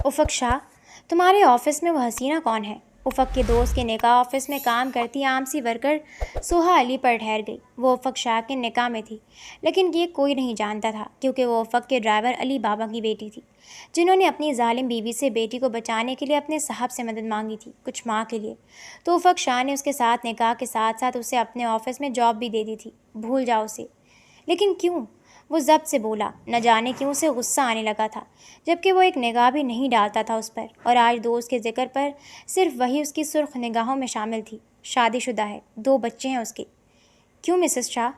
उफ़क़ शाह, तुम्हारे ऑफिस में वो हसीना कौन है? उफ़क़ के दोस्त के निकाह ऑफिस में काम करती आम सी वर्कर सोहा अली पर ठहर गई। वो उफ़क़ शाह के निकाह में थी, लेकिन ये कोई नहीं जानता था क्योंकि वो उफ़क़ के ड्राइवर अली बाबा की बेटी थी, जिन्होंने अपनी जालिम बीवी से बेटी को बचाने के लिए अपने साहब से मदद मांगी थी, कुछ माह के लिए। तो उफ़क़ शाह ने उसके साथ निकाह के साथ साथ उसे अपने ऑफिस में जॉब भी दे दी थी। भूल जाओ उसे। लेकिन क्यों? वो ज़ब्त से बोला। न जाने क्यों उसे गुस्सा आने लगा था, जबकि वो एक निगाह भी नहीं डालता था उस पर, और आज दोस्त के जिक्र पर सिर्फ वही उसकी सुर्ख निगाहों में शामिल थी। शादीशुदा है, 2 बच्चे हैं उसके। क्यों मिसेस शाह?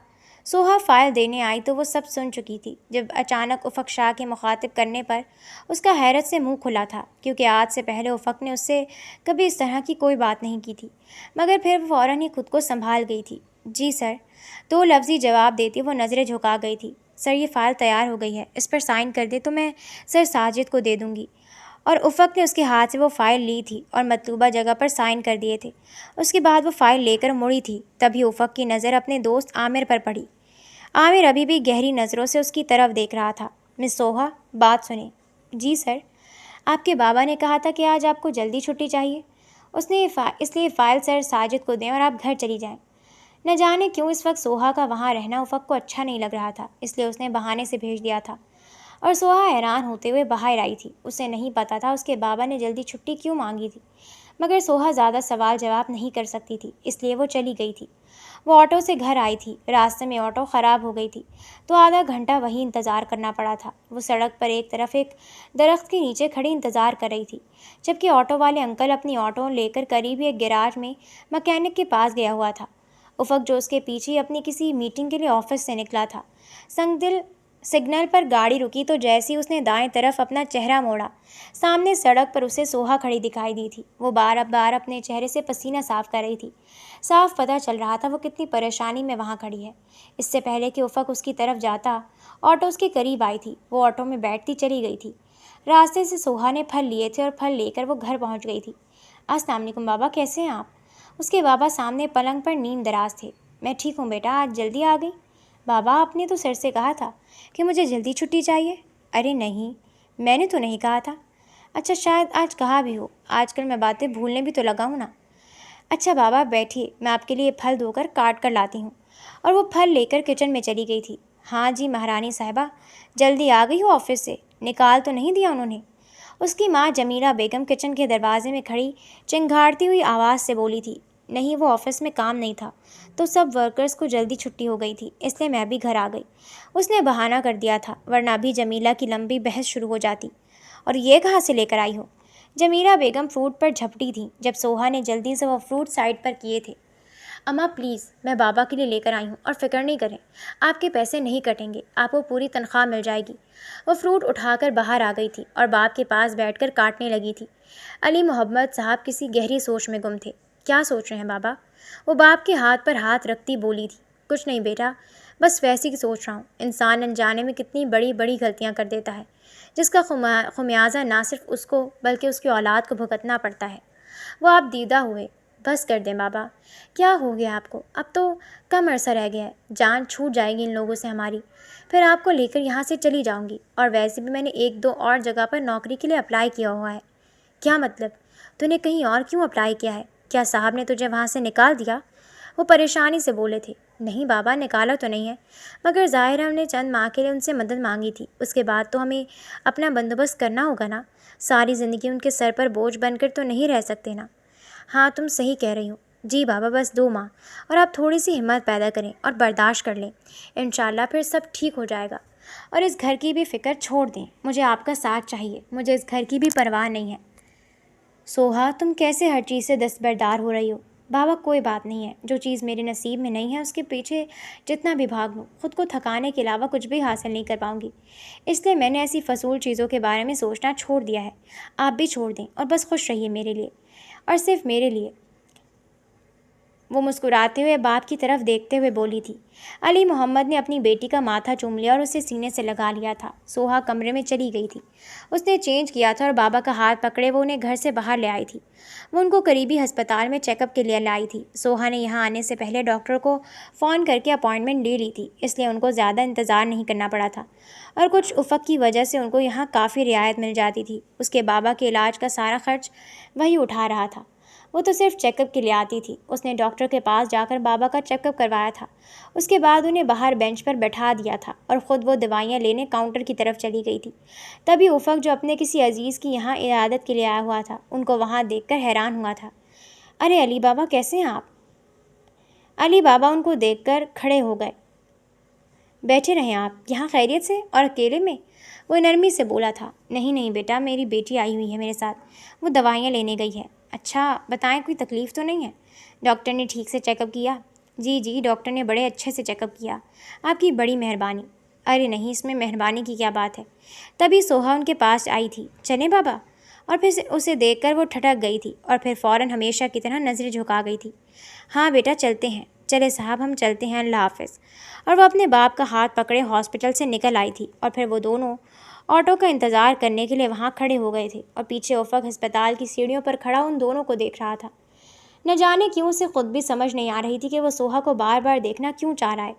सोहा फ़ाइल देने आई तो वो सब सुन चुकी थी। जब अचानक उफ़क़ शाह के मुखातिब करने पर उसका हैरत से मुंह खुला था, क्योंकि आज से पहले उफ़क़ ने उससे कभी इस तरह की कोई बात नहीं की थी। मगर फिर वो फ़ौरन ही खुद को संभाल गई थी। जी सर, 2 लफ्ज़ी जवाब देती वो नज़रें झुका गई थी। सर, ये फ़ाइल तैयार हो गई है, इस पर साइन कर दे तो मैं सर साजिद को दे दूँगी। और उफ़क़ ने उसके हाथ से वो फ़ाइल ली थी और मतलूबा जगह पर साइन कर दिए थे। उसके बाद वो फ़ाइल लेकर मुड़ी थी, तभी उफ़क़ की नज़र अपने दोस्त आमिर पर पड़ी। आमिर अभी भी गहरी नज़रों से उसकी तरफ देख रहा था। मिस सोहा, बात सुने। जी सर, आपके बाबा ने कहा था कि आज आपको जल्दी छुट्टी चाहिए। इसलिए फ़ाइल सर साजिद को दें और आप घर चली जाएं। न जाने क्यों इस वक्त सोहा का वहाँ रहना उफ़क़ को अच्छा नहीं लग रहा था, इसलिए उसने बहाने से भेज दिया था। और सोहा हैरान होते हुए बाहर आई थी। उसे नहीं पता था उसके बाबा ने जल्दी छुट्टी क्यों मांगी थी, मगर सोहा ज़्यादा सवाल जवाब नहीं कर सकती थी, इसलिए वो चली गई थी। वो ऑटो से घर आई थी। रास्ते में ऑटो ख़राब हो गई थी, तो आधा घंटा वहीं इंतज़ार करना पड़ा था। वो सड़क पर एक तरफ एक दरख्त के नीचे खड़ी इंतज़ार कर रही थी, जबकि ऑटो वाले अंकल अपनी ऑटो लेकर करीब एक गैराज में मैकेनिक के पास गया हुआ था। उफ़क़, जो उसके पीछे अपनी किसी मीटिंग के लिए ऑफिस से निकला था, संगदिल सिग्नल पर गाड़ी रुकी तो जैसे ही उसने दाएं तरफ अपना चेहरा मोड़ा, सामने सड़क पर उसे सोहा खड़ी दिखाई दी थी। वो बार बार अपने चेहरे से पसीना साफ कर रही थी। साफ पता चल रहा था वो कितनी परेशानी में वहाँ खड़ी है। इससे पहले कि उफ़क़ उसकी तरफ जाता, ऑटो उसके करीब आई थी। वो ऑटो में बैठती चली गई थी। रास्ते से सोहा ने फल लिए थे और फल लेकर वो घर पहुँच गई थी। अस्सलाम वालेकुम बाबा, कैसे हैं आप? उसके बाबा सामने पलंग पर नींद दराज थे। मैं ठीक हूँ बेटा, आज जल्दी आ गई। बाबा, आपने तो सर से कहा था कि मुझे जल्दी छुट्टी चाहिए। अरे नहीं, मैंने तो नहीं कहा था। अच्छा, शायद आज कहा भी हो। आजकल मैं बातें भूलने भी तो लगा हूँ ना। अच्छा बाबा बैठिए, मैं आपके लिए फल धोकर काट कर लाती हूँ। और वो फल लेकर किचन में चली गई थी। हाँ जी महारानी साहिबा, जल्दी आ गई हो ऑफिस से? निकाल तो नहीं दिया उन्होंने? उसकी माँ जमीला बेगम किचन के दरवाजे में खड़ी चिंघाड़ती हुई आवाज़ से बोली थी। नहीं, वो ऑफिस में काम नहीं था, तो सब वर्कर्स को जल्दी छुट्टी हो गई थी, इसलिए मैं भी घर आ गई। उसने बहाना कर दिया था, वरना अभी जमीला की लंबी बहस शुरू हो जाती। और ये कहाँ से लेकर आई हो? जमीला बेगम फ्रूट पर झपटी थी जब सोहा ने जल्दी से वो फ्रूट साइड पर किए थे। अम्मा प्लीज़, मैं बाबा के लिए लेकर आई हूँ और फिक्र नहीं करें, आपके पैसे नहीं कटेंगे, आपको पूरी तनख्वाह मिल जाएगी। वो फ्रूट उठाकर बाहर आ गई थी और बाप के पास बैठकर काटने लगी थी। अली मोहम्मद साहब किसी गहरी सोच में गुम थे। क्या सोच रहे हैं बाबा? वो बाप के हाथ पर हाथ रखती बोली थी। कुछ नहीं बेटा, बस वैसे ही सोच रहा हूँ। इंसान अनजाने में कितनी बड़ी बड़ी गलतियाँ कर देता है, जिसका खुमियाजा ना सिर्फ उसको बल्कि उसकी औलाद को भुगतना पड़ता है। वो आप दीदा हुए। बस कर दें बाबा, क्या हो गया आपको? अब तो कम अरसा रह गया है, जान छूट जाएगी इन लोगों से हमारी। फिर आपको लेकर यहाँ से चली जाऊँगी। और वैसे भी मैंने 1-2 और जगह पर नौकरी के लिए अप्लाई किया हुआ है। क्या मतलब? तूने कहीं और क्यों अप्लाई किया है? क्या साहब ने तुझे वहाँ से निकाल दिया? वो परेशानी से बोले थे। नहीं बाबा, निकाला तो नहीं है, मगर ज़ाहिर है हमने चंद माह के लिए उनसे मदद मांगी थी। उसके बाद तो हमें अपना बंदोबस्त करना होगा ना। सारी ज़िंदगी उनके सर पर बोझ बनकर तो नहीं रह सकते ना। हाँ, तुम सही कह रही हो। जी बाबा, बस 2 माह, और आप थोड़ी सी हिम्मत पैदा करें और बर्दाश्त कर लें। इंशाल्लाह फिर सब ठीक हो जाएगा। और इस घर की भी फ़िक्र छोड़ दें, मुझे आपका साथ चाहिए, मुझे इस घर की भी परवाह नहीं है। सोहा, तुम कैसे हर चीज़ से दस्तबरदार हो रही हो? बाबा कोई बात नहीं है, जो चीज़ मेरे नसीब में नहीं है उसके पीछे जितना भी भाग लूँ, खुद को थकाने के अलावा कुछ भी हासिल नहीं कर पाऊँगी। इसलिए मैंने ऐसी फजूल चीज़ों के बारे में सोचना छोड़ दिया है। आप भी छोड़ दें और बस खुश रहिए मेरे लिए, और सिर्फ मेरे लिए। वो मुस्कुराते हुए बाप की तरफ देखते हुए बोली थी। अली मोहम्मद ने अपनी बेटी का माथा चूम लिया और उसे सीने से लगा लिया था। सोहा कमरे में चली गई थी। उसने चेंज किया था और बाबा का हाथ पकड़े वो उन्हें घर से बाहर ले आई थी। वो उनको करीबी अस्पताल में चेकअप के लिए लाई थी। सोहा ने यहाँ आने से पहले डॉक्टर को फ़ोन करके अपॉइंटमेंट ले ली थी, इसलिए उनको ज़्यादा इंतज़ार नहीं करना पड़ा था और कुछ उफ़क़ की वजह से उनको यहाँ काफ़ी रियायत मिल जाती थी। उसके बाबा के इलाज का सारा खर्च वही उठा रहा था। वो तो सिर्फ चेकअप के लिए आती थी। उसने डॉक्टर के पास जाकर बाबा का चेकअप करवाया था। उसके बाद उन्हें बाहर बेंच पर बैठा दिया था और ख़ुद वो दवाइयाँ लेने काउंटर की तरफ चली गई थी। तभी उफ़क़, जो अपने किसी अजीज़ की यहाँ इयादत के लिए आया हुआ था, उनको वहाँ देखकर हैरान हुआ था। अरे अली बाबा, कैसे हैं आप? अली बाबा उनको देखकर खड़े हो गए। बैठे रहें आप, यहाँ खैरियत से और अकेले में? वो नरमी से बोला था। नहीं नहीं बेटा, मेरी बेटी आई हुई है मेरे साथ, वो दवाइयाँ लेने गई है। अच्छा, बताएं, कोई तकलीफ़ तो नहीं है? डॉक्टर ने ठीक से चेकअप किया? जी जी, डॉक्टर ने बड़े अच्छे से चेकअप किया। आपकी बड़ी मेहरबानी। अरे नहीं, इसमें मेहरबानी की क्या बात है। तभी सोहा उनके पास आई थी। चलें बाबा? और फिर उसे देखकर वो ठटक गई थी और फिर फ़ौरन हमेशा की तरह नज़रें झुका गई थी। हाँ बेटा, चलते हैं। चले साहब, हम चलते हैं, अल्लाह हाफ़िज़। और वह अपने बाप का हाथ पकड़े हॉस्पिटल से निकल आई थी और फिर वो दोनों ऑटो का इंतज़ार करने के लिए वहाँ खड़े हो गए थे और पीछे उफ़क़ अस्पताल की सीढ़ियों पर खड़ा उन दोनों को देख रहा था। न जाने क्यों उसे खुद भी समझ नहीं आ रही थी कि वो सोहा को बार बार देखना क्यों चाह रहा है,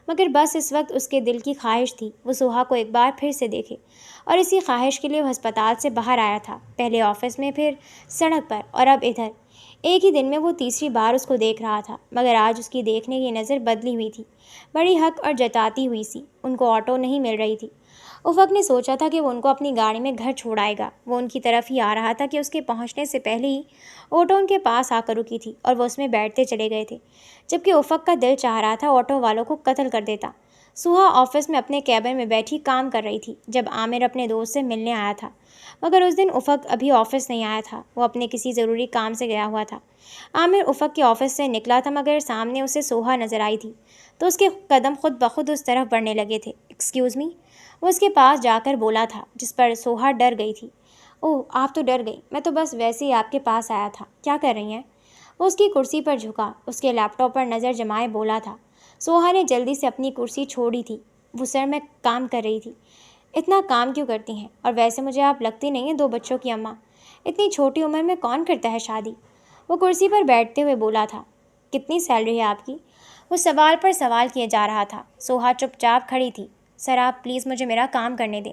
मगर बस इस वक्त उसके दिल की ख्वाहिश थी वो सोहा को एक बार फिर से देखे। और इसी ख्वाहिश के लिए वो अस्पताल से बाहर आया था, पहले ऑफिस में, फिर सड़क पर और अब इधर। एक ही दिन में वो तीसरी बार उसको देख रहा था, मगर आज उसकी देखने की नज़र बदली हुई थी, बड़ी हक और जताती हुई सी। उनको ऑटो नहीं मिल रही थी। उफ़क़ ने सोचा था कि वो उनको अपनी गाड़ी में घर छोड़ाएगा। वो उनकी तरफ ही आ रहा था कि उसके पहुंचने से पहले ही ऑटो उनके पास आकर रुकी थी और वो उसमें बैठते चले गए थे, जबकि उफ़क़ का दिल चाह रहा था ऑटो वालों को कत्ल कर देता। सुहा ऑफिस में अपने कैबिन में बैठी काम कर रही थी जब आमिर अपने दोस्त से मिलने आया था, मगर उस दिन उफ़क़ अभी ऑफिस नहीं आया था। वो अपने किसी ज़रूरी काम से गया हुआ था। आमिर उफ़क़ के ऑफिस से निकला था, मगर सामने उसे सोहा नज़र आई थी तो उसके कदम खुद ब खुद उस तरफ बढ़ने लगे थे। एक्सक्यूज़ मी, वो उसके पास जाकर बोला था, जिस पर सोहा डर गई थी। ओह, आप तो डर गई, मैं तो बस वैसे ही आपके पास आया था। क्या कर रही हैं? वो उसकी कुर्सी पर झुका, उसके लैपटॉप पर नज़र जमाए बोला था। सोहा ने जल्दी से अपनी कुर्सी छोड़ी थी। वो सर में काम कर रही थी। इतना काम क्यों करती हैं? और वैसे मुझे आप लगती नहीं हैं 2 बच्चों की अम्मा। इतनी छोटी उम्र में कौन करता है शादी? वो कुर्सी पर बैठते हुए बोला था। कितनी सैलरी है आपकी? वो सवाल पर सवाल किए जा रहा था। सोहा चुपचाप खड़ी थी। सर, आप प्लीज़ मुझे मेरा काम करने दें,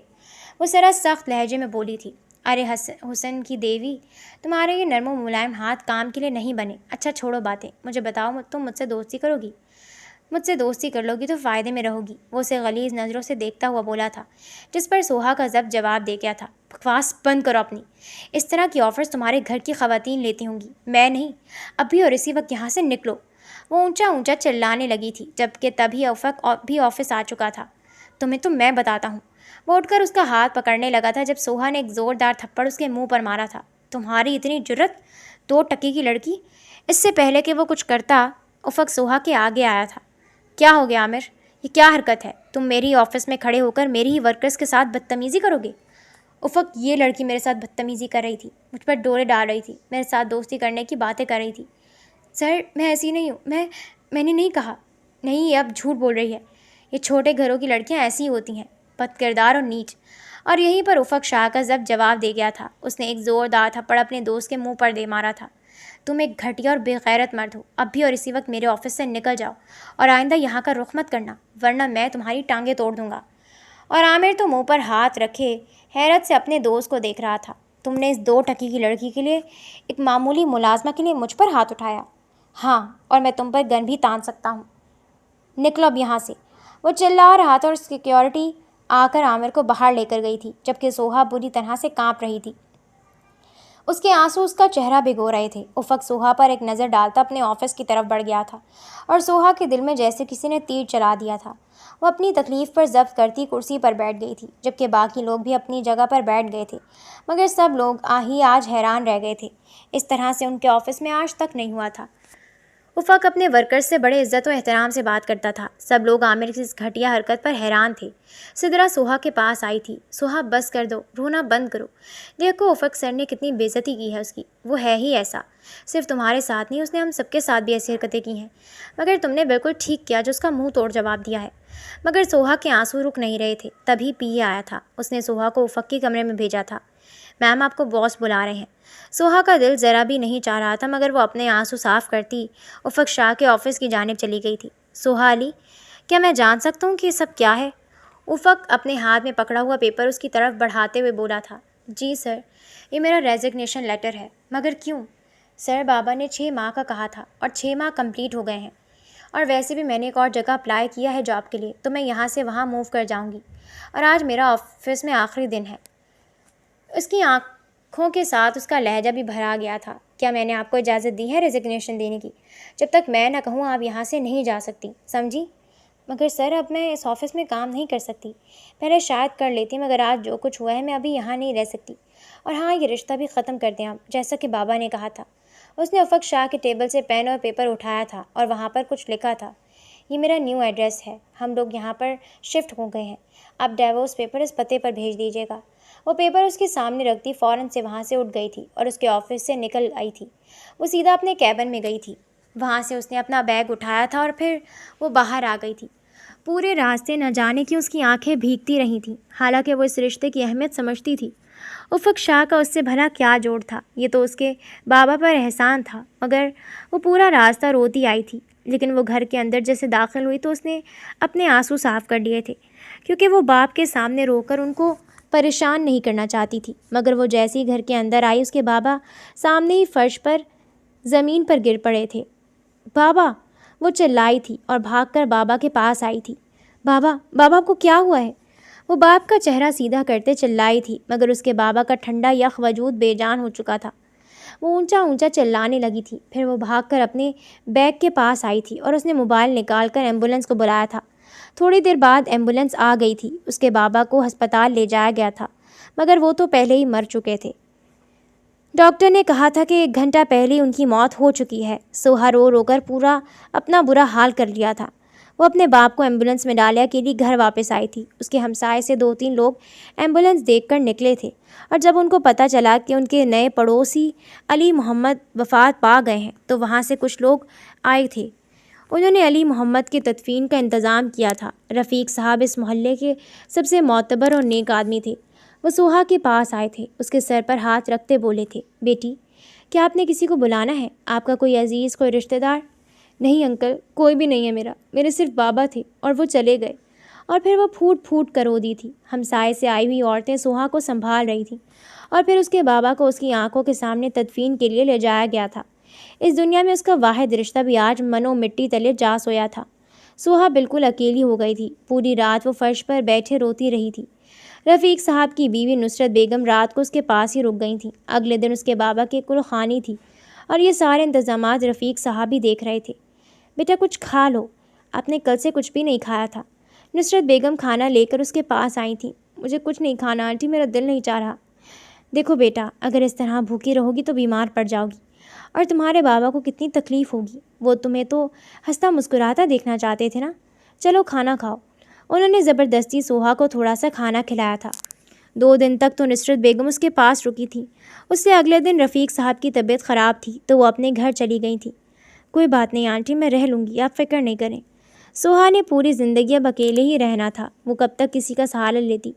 वो ज़रा सख्त लहजे में बोली थी। अरे हुसन की देवी, तुम्हारे ये नरमो मुलायम हाथ काम के लिए नहीं बने। अच्छा छोड़ो बातें, मुझे बताओ, तुम मुझसे दोस्ती करोगी? मुझसे दोस्ती कर लोगी तो फ़ायदे में रहोगी, वो उसे गलीज़ नज़रों से देखता हुआ बोला था, जिस पर सोहा का जब जवाब दे गया था। बकवास बंद करो अपनी। इस तरह की ऑफ़र्स तुम्हारे घर की ख़वातीन लेती होंगी, मैं नहीं। अभी और इसी वक्त यहाँ से निकलो। वो ऊंचा ऊंचा चिल्लाने लगी थी, जबकि तभी उफ़क़ भी ऑफिस आ चुका था। तुम्हें तो मैं बताता हूँ। वो उठकर उसका हाथ पकड़ने लगा था जब सोहा ने एक ज़ोरदार थप्पड़ उसके मुंह पर मारा था। तुम्हारी इतनी जुर्रत, 2 टके की लड़की! इससे पहले कि वो कुछ करता, उफ़क़ सोहा के आगे आया था। क्या हो गया आमिर, ये क्या हरकत है? तुम मेरी ऑफिस में खड़े होकर मेरी ही वर्कर्स के साथ बदतमीज़ी करोगे? उफ़क़, ये लड़की मेरे साथ बदतमीज़ी कर रही थी, मुझ पर डोरे डाल रही थी, मेरे साथ दोस्ती करने की बातें कर रही थी। सर, मैं ऐसी नहीं हूँ। मैंने नहीं कहा। नहीं, ये अब झूठ बोल रही है। ये छोटे घरों की लड़कियाँ ऐसी ही होती हैं, बदकिरदार और नीच। और यहीं पर उफ़क़ शाह का जवाब दे गया था। उसने एक ज़ोरदार थप्पड़ अपने दोस्त के मुंह पर दे मारा था। तुम एक घटिया और बेगैरत मर्द हो। अब भी और इसी वक्त मेरे ऑफिस से निकल जाओ और आइंदा यहाँ का रुख मत करना, वरना मैं तुम्हारी टांगें तोड़ दूँगा। और आमिर तो मुँह पर हाथ रखे हैरत से अपने दोस्त को देख रहा था। तुमने इस 2 टकी की लड़की के लिए, एक मामूली मुलाजमा के लिए मुझ पर हाथ उठाया? हाँ, और मैं तुम पर गन भी तान सकता हूँ। निकलो अब यहाँ से। वो चिल्ला रहा था और सिक्योरिटी आकर आमिर को बाहर लेकर गई थी, जबकि सोहा बुरी तरह से कांप रही थी। उसके आंसू उसका चेहरा भिगो रहे थे। उफ़क़ सोहा पर एक नज़र डालता अपने ऑफिस की तरफ बढ़ गया था और सोहा के दिल में जैसे किसी ने तीर चला दिया था। वो अपनी तकलीफ़ पर ज़ब्त करती कुर्सी पर बैठ गई थी, जबकि बाकी लोग भी अपनी जगह पर बैठ गए थे, मगर सब लोग आज हैरान रह गए थे। इस तरह से उनके ऑफिस में आज तक नहीं हुआ था। उफ़क़ अपने वर्कर्स से बड़े इज्जत और एहतराम से बात करता था। सब लोग आमिर की इस घटिया हरकत पर हैरान थे। सिदरा सोहा के पास आई थी। सोहा, बस कर दो, रोना बंद करो। देखो उफ़क़ सर ने कितनी बेइज्जती की है उसकी। वो है ही ऐसा। सिर्फ तुम्हारे साथ नहीं, उसने हम सबके साथ भी ऐसी हरकतें की हैं। मगर तुमने बिल्कुल ठीक किया जो उसका मुंह तोड़ जवाब दिया है। मगर सोहा के आंसू रुक नहीं रहे थे। तभी पीए आया था। उसने सोहा को उफ़क़ के कमरे में भेजा था। मैम, आपको बॉस बुला रहे हैं। सोहा का दिल ज़रा भी नहीं चाह रहा था, मगर वो अपने आंसू साफ करती उफ़क़ शाह के ऑफ़िस की जानिब चली गई थी। सोहा अली, क्या मैं जान सकता हूँ कि ये सब क्या है? उफ़क़ अपने हाथ में पकड़ा हुआ पेपर उसकी तरफ बढ़ाते हुए बोला था। जी सर, ये मेरा रेजिग्नेशन लेटर है। मगर क्यों? सर, बाबा ने 6 माह का कहा था और 6 माह कंप्लीट हो गए हैं। और वैसे भी मैंने एक और जगह अप्लाई किया है जॉब के लिए, तो मैं यहाँ से वहाँ मूव कर जाऊँगी। और आज मेरा ऑफ़िस में आखिरी दिन है। उसकी आंखों के साथ उसका लहजा भी भरा गया था। क्या मैंने आपको इजाज़त दी है रेजिग्नेशन देने की? जब तक मैं ना कहूँ आप यहाँ से नहीं जा सकती, समझी? मगर सर, अब मैं इस ऑफ़िस में काम नहीं कर सकती। पहले शायद कर लेती, मगर आज जो कुछ हुआ है मैं अभी यहाँ नहीं रह सकती। और हाँ, ये रिश्ता भी ख़त्म कर दें आप, जैसा कि बाबा ने कहा था। उसने उफ़क़ शाह के टेबल से पेन और पेपर उठाया था और वहाँ पर कुछ लिखा था। ये मेरा न्यू एड्रेस है। हम लोग यहाँ पर शिफ्ट हो गए हैं। आप डिवोर्स पेपर इस पते पर भेज दीजिएगा। वो पेपर उसके सामने रखती फ़ौरन से वहाँ से उठ गई थी और उसके ऑफ़िस से निकल आई थी। वो सीधा अपने कैबिन में गई थी। वहाँ से उसने अपना बैग उठाया था और फिर वो बाहर आ गई थी। पूरे रास्ते न जाने क्यों उसकी आंखें भीगती रही थीं। हालांकि वो इस रिश्ते की अहमियत समझती थी। उफ़क़ शाह का उससे भला क्या जोड़ था? ये तो उसके बाबा पर एहसान था। मगर वो पूरा रास्ता रोती आई थी। लेकिन वो घर के अंदर जैसे दाखिल हुई तो उसने अपने आंसू साफ कर लिए थे, क्योंकि वो बाप के सामने रोकर उनको परेशान नहीं करना चाहती थी। मगर वो जैसे ही घर के अंदर आई, उसके बाबा सामने ही फर्श पर ज़मीन पर गिर पड़े थे। बाबा! वो चिल्लाई थी और भागकर बाबा के पास आई थी। बाबा, बाबा, आपको क्या हुआ है? वो बाप का चेहरा सीधा करते चिल्लाई थी, मगर उसके बाबा का ठंडा यख वजूद बेजान हो चुका था। वो ऊंचा ऊंचा चिल्लाने लगी थी। फिर वो भागकर अपने बैग के पास आई थी और उसने मोबाइल निकालकर एम्बुलेंस को बुलाया था। थोड़ी देर बाद एम्बुलेंस आ गई थी। उसके बाबा को अस्पताल ले जाया गया था, मगर वो तो पहले ही मर चुके थे। डॉक्टर ने कहा था कि 1 घंटा पहले उनकी मौत हो चुकी है। सोहा रो रोकर पूरा अपना बुरा हाल कर लिया था। वो अपने बाप को एम्बुलेंस में डाले अकेली घर वापस आई थी। उसके हमसाए से 2-3 लोग एम्बुलेंस देखकर निकले थे और जब उनको पता चला कि उनके नए पड़ोसी अली मोहम्मद वफ़ात पा गए हैं, तो वहाँ से कुछ लोग आए थे। उन्होंने अली मोहम्मद की तदफीन का इंतज़ाम किया था। रफ़ीक साहब इस मोहल्ले के सबसे मोतबर और नेक आदमी थे। वो सोहा के पास आए थे। उसके सर पर हाथ रखते बोले थे, बेटी, क्या आपने किसी को बुलाना है? आपका कोई अजीज़, कोई रिश्तेदार? नहीं अंकल, कोई भी नहीं है मेरे सिर्फ बाबा थे और वो चले गए। और फिर वो फूट फूट कर रो दी थी। हमसाए से आई हुई औरतें सोहा को संभाल रही थीं और फिर उसके बाबा को उसकी आंखों के सामने तदफीन के लिए ले जाया गया था। इस दुनिया में उसका वाहिद रिश्ता भी आज मनो मिट्टी तले जा सोया था। सोहा बिल्कुल अकेली हो गई थी। पूरी रात वो फर्श पर बैठे रोती रही थी। रफ़ीक साहब की बीवी नुसरत बेगम रात को उसके पास ही रुक गई थी। अगले दिन उसके बाबा की कुलखानी थी और ये सारे इंतज़ामात रफ़ीक साहब ही देख रहे थे। बेटा, कुछ खा लो, आपने कल से कुछ भी नहीं खाया था। नुसरत बेगम खाना लेकर उसके पास आई थी। मुझे कुछ नहीं खाना आंटी, मेरा दिल नहीं चाह रहा। देखो बेटा, अगर इस तरह भूखी रहोगी तो बीमार पड़ जाओगी और तुम्हारे बाबा को कितनी तकलीफ़ होगी। वो तुम्हें तो हंसता मुस्कुराता देखना चाहते थे ना। चलो खाना खाओ। उन्होंने ज़बरदस्ती सोहा को थोड़ा सा खाना खिलाया था। 2 दिन तक तो नुसरत बेगम उसके पास रुकी थी। उससे अगले दिन रफ़ीक साहब की तबीयत ख़राब थी तो वो अपने घर चली गई थी। कोई बात नहीं आंटी, मैं रह लूँगी, आप फ़िक्र नहीं करें। सोहा ने पूरी ज़िंदगी अब अकेले ही रहना था। वो कब तक किसी का सहारा लेती,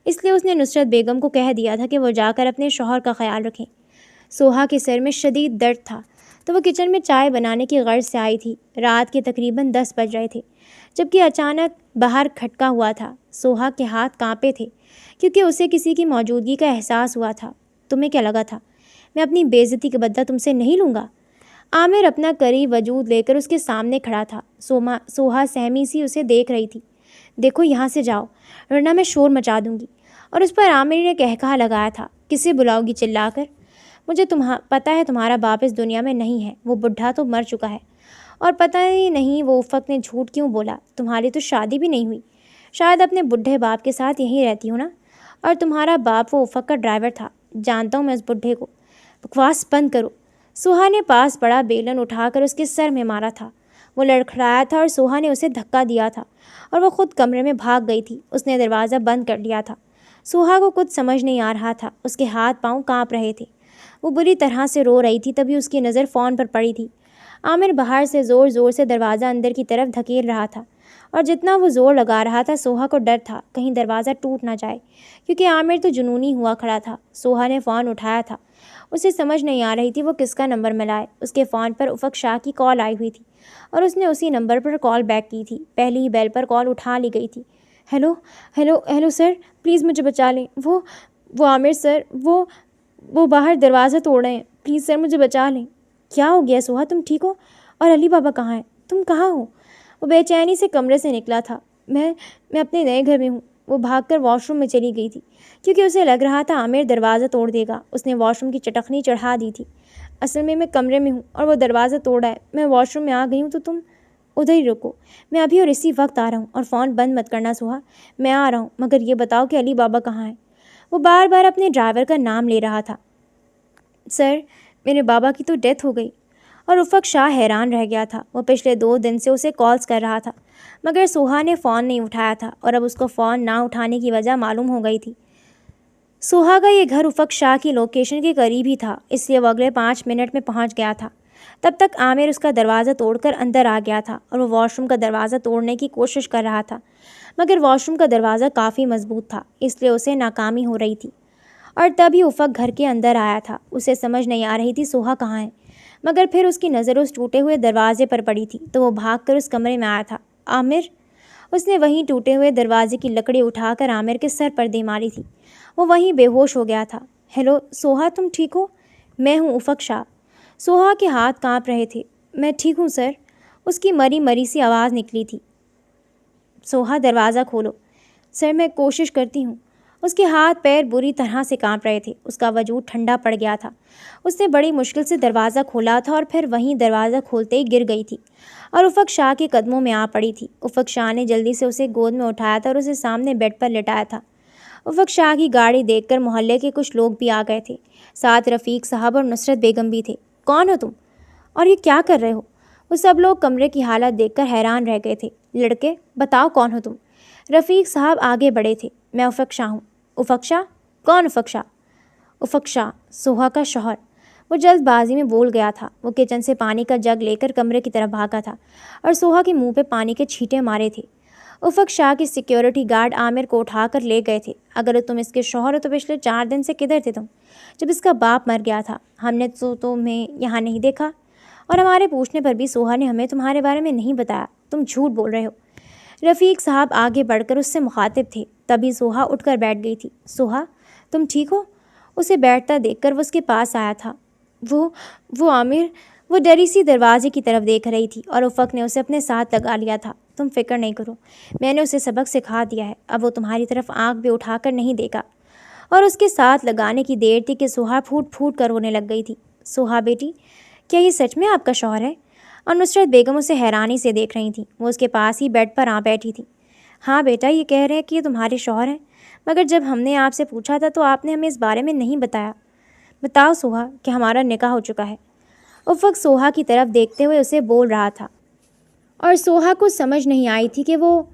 इसलिए उसने नुसरत बेगम को कह दिया था कि वो जाकर अपने शौहर का ख्याल रखें। सोहा के सर में शदीद दर्द था तो वो किचन में चाय बनाने की गर्ज से आई थी। रात के तकरीबन 10 बज रहे थे जबकि अचानक बाहर खटका हुआ था। सोहा के हाथ कांपे थे क्योंकि उसे किसी की मौजूदगी का एहसास हुआ था। तुम्हें क्या लगा था मैं अपनी बेइज्जती का बदला तुमसे नहीं लूँगा? आमिर अपना करीब वजूद लेकर उसके सामने खड़ा था। सोहा सहमी सी उसे देख रही थी। देखो यहाँ से जाओ, वरना मैं शोर मचा दूंगी। और उस पर आमिर ने कहकहा लगाया था, किसे बुलाओगी चिल्लाकर? मुझे पता है तुम्हारा बाप इस दुनिया में नहीं है, वो बुढ़ा तो मर चुका है। और पता ही नहीं वो उफ़क़ ने झूठ क्यों बोला। तुम्हारी तो शादी भी नहीं हुई, शायद अपने बुढ़े बाप के साथ यहीं रहती हो ना। और तुम्हारा बाप वो उफ़क़ का ड्राइवर था। जानता हूँ मैं उस बुढ़े को। बकवास बंद करो। सुहा ने पास पड़ा बेलन उठाकर उसके सर में मारा था। वो लड़खड़ाया था और सुहा ने उसे धक्का दिया था और वो खुद कमरे में भाग गई थी। उसने दरवाज़ा बंद कर लिया था। सुहा को कुछ समझ नहीं आ रहा था। उसके हाथ पांव कांप रहे थे। वो बुरी तरह से रो रही थी। तभी उसकी नज़र फ़ोन पर पड़ी थी। आमिर बाहर से ज़ोर ज़ोर से दरवाज़ा अंदर की तरफ धकेल रहा था और जितना वो ज़ोर लगा रहा था सोहा को डर था कहीं दरवाज़ा टूट ना जाए, क्योंकि आमिर तो जुनूनी हुआ खड़ा था। सोहा ने फ़ोन उठाया था। उसे समझ नहीं आ रही थी वो किसका नंबर मिलाए। उसके फ़ोन पर उफ़क़ शाह की कॉल आई हुई थी और उसने उसी नंबर पर कॉल बैक की थी। पहली ही बेल पर कॉल उठा ली गई थी। Hello hello hello sir, please मुझे बचा लें। वो आमिर सर, वो बाहर दरवाज़ा तोड़ रहे हैं। प्लीज़ सर मुझे बचा लें। क्या हो गया सोहा, तुम ठीक हो? और अली बाबा कहाँ हैं? तुम कहाँ हो? वो बेचैनी से कमरे से निकला था। मैं अपने नए घर में हूँ। वो भागकर वॉशरूम में चली गई थी क्योंकि उसे लग रहा था आमिर दरवाज़ा तोड़ देगा। उसने वॉशरूम की चटखनी चढ़ा दी थी। असल में मैं कमरे में हूँ और वो दरवाज़ा तोड़ा है। मैं वॉशरूम में आ गई हूँ तो तुम उधर ही रुको। मैं अभी और इसी वक्त आ रहा हूँ। और फ़ोन बंद मत करना सोहा, मैं आ रहा हूँ। मगर ये बताओ कि अली बाबा कहाँ हैं? वो बार बार अपने ड्राइवर का नाम ले रहा था। सर, मेरे बाबा की तो डेथ हो गई। और उफ़क़ शाह हैरान रह गया था। वो पिछले 2 दिन से उसे कॉल्स कर रहा था मगर सोहा ने फ़ोन नहीं उठाया था और अब उसको फ़ोन ना उठाने की वजह मालूम हो गई थी। सोहा का ये घर उफ़क़ शाह की लोकेशन के करीब ही था, इसलिए वो अगले 5 मिनट में पहुंच गया था। तब तक आमिर उसका दरवाज़ा तोड़कर अंदर आ गया था और वो वॉशरूम का दरवाज़ा तोड़ने की कोशिश कर रहा था मगर वॉशरूम का दरवाज़ा काफ़ी मजबूत था, इसलिए उसे नाकामी हो रही थी। और तभी उफ़क़ घर के अंदर आया था। उसे समझ नहीं आ रही थी सोहा कहाँ है, मगर फिर उसकी नज़र उस टूटे हुए दरवाजे पर पड़ी थी तो वो भागकर उस कमरे में आया था। आमिर, उसने वहीं टूटे हुए दरवाजे की लकड़ी उठाकर आमिर के सर पर दे मारी थी। वो वहीं बेहोश हो गया था। हेलो सोहा, तुम ठीक हो? मैं हूँ उफ़क़ शाह। सोहा के हाथ कांप रहे थे। मैं ठीक हूँ सर, उसकी मरी मरी सी आवाज़ निकली थी। सोहा, दरवाज़ा खोलो। सर, मैं कोशिश करती हूँ। उसके हाथ पैर बुरी तरह से कांप रहे थे। उसका वजूद ठंडा पड़ गया था। उसने बड़ी मुश्किल से दरवाज़ा खोला था और फिर वहीं दरवाज़ा खोलते ही गिर गई थी और उफ़क़ शाह के कदमों में आ पड़ी थी। उफ़क़ शाह ने जल्दी से उसे गोद में उठाया था और उसे सामने बेड पर लिटाया था। उफ़क़ शाह की गाड़ी देखकर मोहल्ले के कुछ लोग भी आ गए थे। साथ रफ़ीक साहब और नुसरत बेगम भी थे। कौन हो तुम और ये क्या कर रहे हो? वो सब लोग कमरे की हालत देखकर हैरान रह गए थे। लड़के, बताओ कौन हो तुम? रफ़ीक साहब आगे बढ़े थे। मैं उफ़क़ शाह हूँ। उफ़क़ शाह? कौन उफ़क़ शाह? उफ़क़ शाह, सोहा का शौहर। वो जल्दबाजी में बोल गया था। वो किचन से पानी का जग लेकर कमरे की तरफ भागा था और सोहा के मुंह पे पानी के छींटे मारे थे। उफ़क़ शाह के सिक्योरिटी गार्ड आमिर को उठाकर ले गए थे। अगर तुम इसके शौहर हो तो पिछले 4 दिन से किधर थे तुम? जब इसका बाप मर गया था हमने तो तुम्हें यहाँ नहीं देखा और हमारे पूछने पर भी सोहा ने हमें तुम्हारे बारे में नहीं बताया। तुम झूठ बोल रहे हो। रफ़ीक साहब आगे बढ़कर उससे मुखातिब थे। तभी सोहा उठकर बैठ गई थी। सोहा, तुम ठीक हो? उसे बैठता देखकर वो उसके पास आया था। वो आमिर, वो डरी सी दरवाजे की तरफ देख रही थी और उफ़क़ ने उसे अपने साथ लगा लिया था। तुम फिक्र नहीं करो, मैंने उसे सबक सिखा दिया है। अब वो तुम्हारी तरफ आंख भी उठाकर नहीं देगा। और उसके साथ लगाने की देर थी कि सोहा फूट फूट कर रोने लग गई थी। सोहा बेटी, क्या ये सच में आपका शौहर है? और नुसरत बेगम उसे हैरानी से देख रही थी। वो उसके पास ही बेड पर आ बैठी थी। हाँ बेटा, ये कह रहे हैं कि ये तुम्हारे शौहर हैं, मगर जब हमने आपसे पूछा था तो आपने हमें इस बारे में नहीं बताया। बताओ सोहा कि हमारा निकाह हो चुका है। उफ़क़ सोहा की तरफ देखते हुए उसे बोल रहा था और सोहा को समझ नहीं आई थी कि वो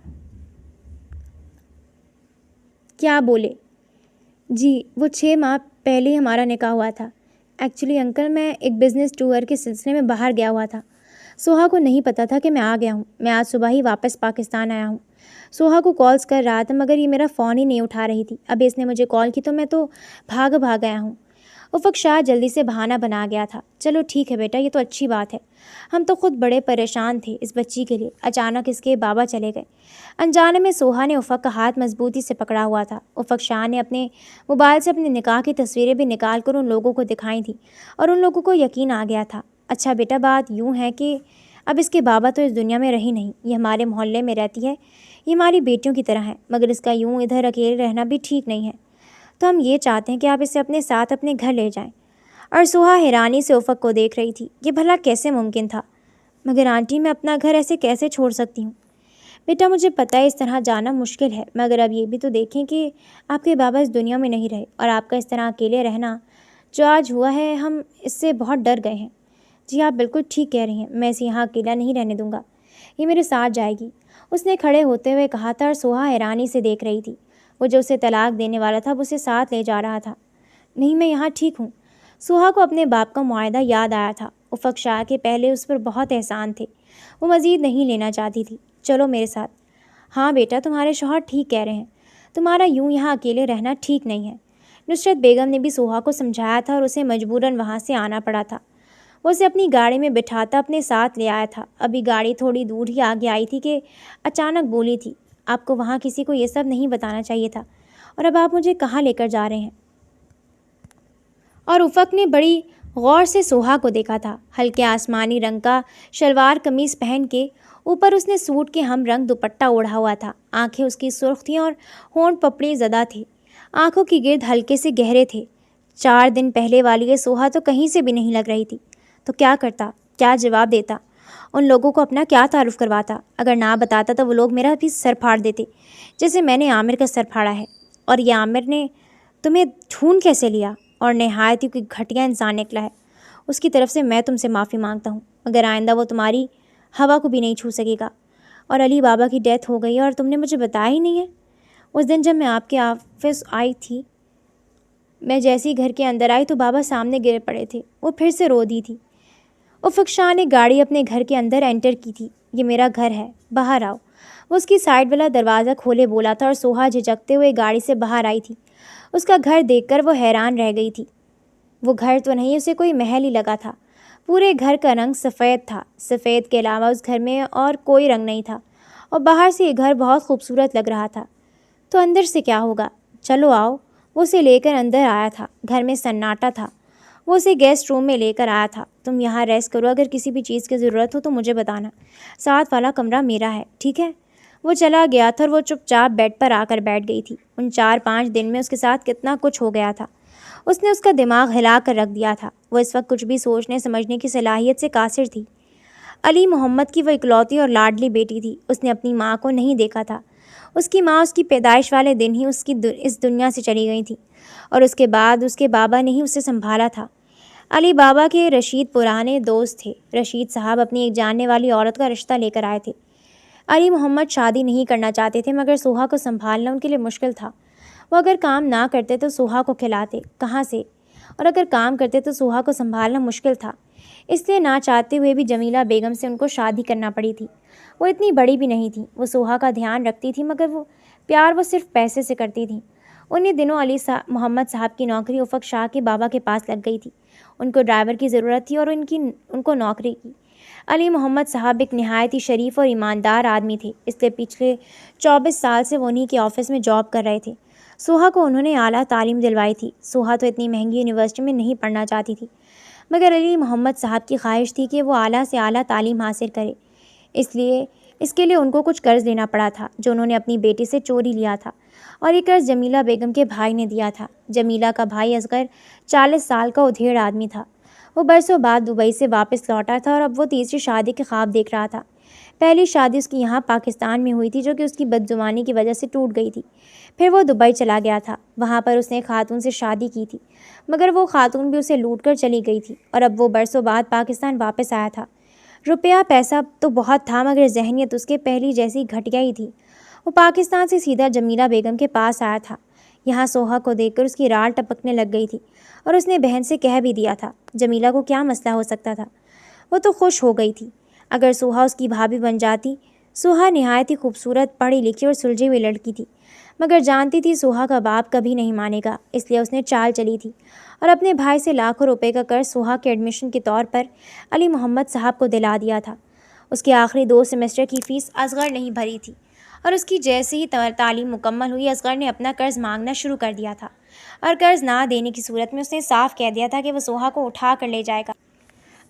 क्या बोले। जी, वो 6 माह पहले ही हमारा निकाह हुआ था। एक्चुअली अंकल, मैं एक बिज़नेस टूर के सिलसिले में बाहर गया हुआ था। सोहा को नहीं पता था कि मैं आ गया हूँ। मैं आज सुबह ही वापस पाकिस्तान आया हूँ। सोहा को कॉल्स कर रहा था मगर ये मेरा फ़ोन ही नहीं उठा रही थी। अभी इसने मुझे कॉल की तो मैं तो भाग आया हूँ। उफ़क़ शाह जल्दी से बहाना बना गया था। चलो ठीक है बेटा, ये तो अच्छी बात है। हम तो खुद बड़े परेशान थे इस बच्ची के लिए। अचानक इसके बाबा चले गए। अनजाने में सोहा ने उफ़क़ का हाथ मजबूती से पकड़ा हुआ था। उफ़क़ शाह ने अपने मोबाइल से अपने निकाह की तस्वीरें भी निकाल कर उन लोगों को दिखाई थी और उन लोगों को यकीन आ गया था। अच्छा बेटा, बात यूँ है कि अब इसके बाबा तो इस दुनिया में रही नहीं। ये हमारे मोहल्ले में रहती है। ये हमारी बेटियों की तरह है, मगर इसका यूँ इधर अकेले रहना भी ठीक नहीं है। तो हम ये चाहते हैं कि आप इसे अपने साथ अपने घर ले जाएं। और सोहा हैरानी से उफ़क़ को देख रही थी। ये भला कैसे मुमकिन था? मगर आंटी, मैं अपना घर ऐसे कैसे छोड़ सकती हूँ? बेटा, मुझे पता है इस तरह जाना मुश्किल है, मगर अब ये भी तो देखें कि आपके बाबा इस दुनिया में नहीं रहे और आपका इस तरह अकेले रहना जो आज हुआ है, हम इससे बहुत डर गए हैं। जी आप बिल्कुल ठीक कह रही हैं, मैं इसे यहाँ अकेला नहीं रहने दूंगा, ये मेरे साथ जाएगी। उसने खड़े होते हुए कहा था और सोहा हैरानी से देख रही थी। वो जो उसे तलाक देने वाला था वो उसे साथ ले जा रहा था। नहीं, मैं यहाँ ठीक हूँ। सोहा को अपने बाप का मुआहदा याद आया था। उफक शाह के पहले उस पर बहुत एहसान थे। वो मज़ीद नहीं लेना चाहती थी। चलो मेरे साथ। हाँ बेटा, तुम्हारे शौहर ठीक कह रहे हैं, तुम्हारा यूं यहाँ अकेले रहना ठीक नहीं है। नुसरत बेगम ने भी सोहा को समझाया था और उसे मजबूरन वहाँ से आना पड़ा था। वो उसे अपनी गाड़ी में बिठाता अपने साथ ले आया था। अभी गाड़ी थोड़ी दूर ही आगे आई थी कि अचानक बोली थी, आपको वहाँ किसी को ये सब नहीं बताना चाहिए था, और अब आप मुझे कहाँ लेकर जा रहे हैं? और उफक ने बड़ी गौर से सोहा को देखा था। हल्के आसमानी रंग का शलवार कमीज पहन के ऊपर उसने सूट के हम रंग दुपट्टा ओढ़ा हुआ था। आंखें उसकी सुर्ख थीं और होंठ पपड़ी ज़दा थे। आंखों की गिर्द हल्के से गहरे थे। 4 दिन पहले वाली ये सोहा तो कहीं से भी नहीं लग रही थी। तो क्या करता, क्या जवाब देता? उन लोगों को अपना क्या तारुफ करवाता? अगर ना बताता तो वो लोग मेरा भी सर फाड़ देते, जैसे मैंने आमिर का सर फाड़ा है। और ये आमिर ने तुम्हें ढूंढ कैसे लिया? और नहायत ही कोई घटिया इंसान निकला है। उसकी तरफ से मैं तुमसे माफ़ी मांगता हूँ, मगर आइंदा वो तुम्हारी हवा को भी नहीं छू सकेगा। और अली बाबा की डेथ हो गई और तुमने मुझे बताया ही नहीं है। उस दिन जब मैं आपके ऑफिस आई थी, मैं जैसे ही घर के अंदर आई तो बाबा सामने गिर पड़े थे। वो फिर से रो दी थी। उफक शाह ने गाड़ी अपने घर के अंदर एंटर की थी। ये मेरा घर है, बाहर आओ। वो उसकी साइड वाला दरवाज़ा खोले बोला था और सोहा झिझकते हुए गाड़ी से बाहर आई थी। उसका घर देखकर वो हैरान रह गई थी। वो घर तो नहीं, उसे कोई महल ही लगा था। पूरे घर का रंग सफ़ेद था। सफ़ेद के अलावा उस घर में और कोई रंग नहीं था, और बाहर से ये घर बहुत खूबसूरत लग रहा था। तो अंदर से क्या होगा? चलो आओ। वो उसे लेकर अंदर आया था। घर में सन्नाटा था। वो उसे गेस्ट रूम में लेकर आया था। तुम यहाँ रेस्ट करो, अगर किसी भी चीज़ की ज़रूरत हो तो मुझे बताना। साथ वाला कमरा मेरा है, ठीक है? वो चला गया था और वो चुपचाप बेड पर आकर बैठ गई थी। उन 4-5 दिन में उसके साथ कितना कुछ हो गया था। उसने उसका दिमाग हिला कर रख दिया था। वो इस वक्त कुछ भी सोचने समझने की सलाहियत से कासिर थी। अली मोहम्मद की वह इकलौती और लाडली बेटी थी। उसने अपनी माँ को नहीं देखा था। उसकी माँ उसकी पैदाइश वाले दिन ही इस दुनिया से चली गई थी, और उसके बाद उसके बाबा ने ही उसे संभाला था। अली बाबा के रशीद पुराने दोस्त थे। रशीद साहब अपनी एक जानने वाली औरत का रिश्ता लेकर आए थे। अली मोहम्मद शादी नहीं करना चाहते थे, मगर सोहा को संभालना उनके लिए मुश्किल था। वो अगर काम ना करते तो सोहा को खिलाते कहाँ से, और अगर काम करते तो सोहा को संभालना मुश्किल था। इसलिए ना चाहते हुए भी जमीला बेगम से उनको शादी करना पड़ी थी। वो इतनी बड़ी भी नहीं थी। वो सोहा का ध्यान रखती थी, मगर वो प्यार वो सिर्फ पैसे से करती थी। उन्हीं दिनों मोहम्मद साहब की नौकरी उफक शाह के बाबा के पास लग गई थी। उनको ड्राइवर की ज़रूरत थी और उनको नौकरी की। अली मोहम्मद साहब एक नहायत ही शरीफ और ईमानदार आदमी थे, इसलिए पिछले 24 साल से वो उन्हीं के ऑफिस में जॉब कर रहे थे। सोहा को उन्होंने आला तालीम दिलवाई थी। सोहा तो इतनी महंगी यूनिवर्सिटी में नहीं पढ़ना चाहती थी, मगर अली मोहम्मद साहब की ख्वाहिश थी कि वो आला से आला तालीम हासिल करे। इसके लिए उनको कुछ कर्ज़ लेना पड़ा था, जो उन्होंने अपनी बेटी से चोरी लिया था, और ये कर्ज़ जमीला बेगम के भाई ने दिया था। जमीला का भाई असगर 40 साल का उधेड़ आदमी था। वो बरसों बाद दुबई से वापस लौटा था और अब वो तीसरी शादी के ख्वाब देख रहा था। पहली शादी उसकी यहाँ पाकिस्तान में हुई थी, जो कि उसकी बदजुबानी की वजह से टूट गई थी। फिर वो दुबई चला गया था। वहाँ पर उसने एक खातून से शादी की थी, मगर वो खातून भी उसे लूट कर चली गई थी, और अब वो बरसों बाद पाकिस्तान वापस आया था। रुपया पैसा तो बहुत था, मगर जहनीत उसके पहली जैसी घटिया ही थी। वो पाकिस्तान से सीधा जमीला बेगम के पास आया था। यहाँ सोहा को देखकर उसकी राल टपकने लग गई थी, और उसने बहन से कह भी दिया था। जमीला को क्या मसला हो सकता था? वो तो खुश हो गई थी। अगर सोहा उसकी भाभी बन जाती। सोहा नहायत ही खूबसूरत, पढ़ी लिखी और सुलझी हुई लड़की थी, मगर जानती थी सोहा का बाप कभी नहीं मानेगा, इसलिए उसने चाल चली थी और अपने भाई से लाखों रुपए का कर्ज सोहा के एडमिशन के तौर पर अली मोहम्मद साहब को दिला दिया था। उसके आखिरी 2 सेमेस्टर की फ़ीस असगर नहीं भरी थी, और उसकी जैसे ही तालीम मुकम्मल हुई, असगर ने अपना कर्ज़ मांगना शुरू कर दिया था, और कर्ज़ ना देने की सूरत में उसने साफ कह दिया था कि वह सोहा को उठा कर ले जाएगा।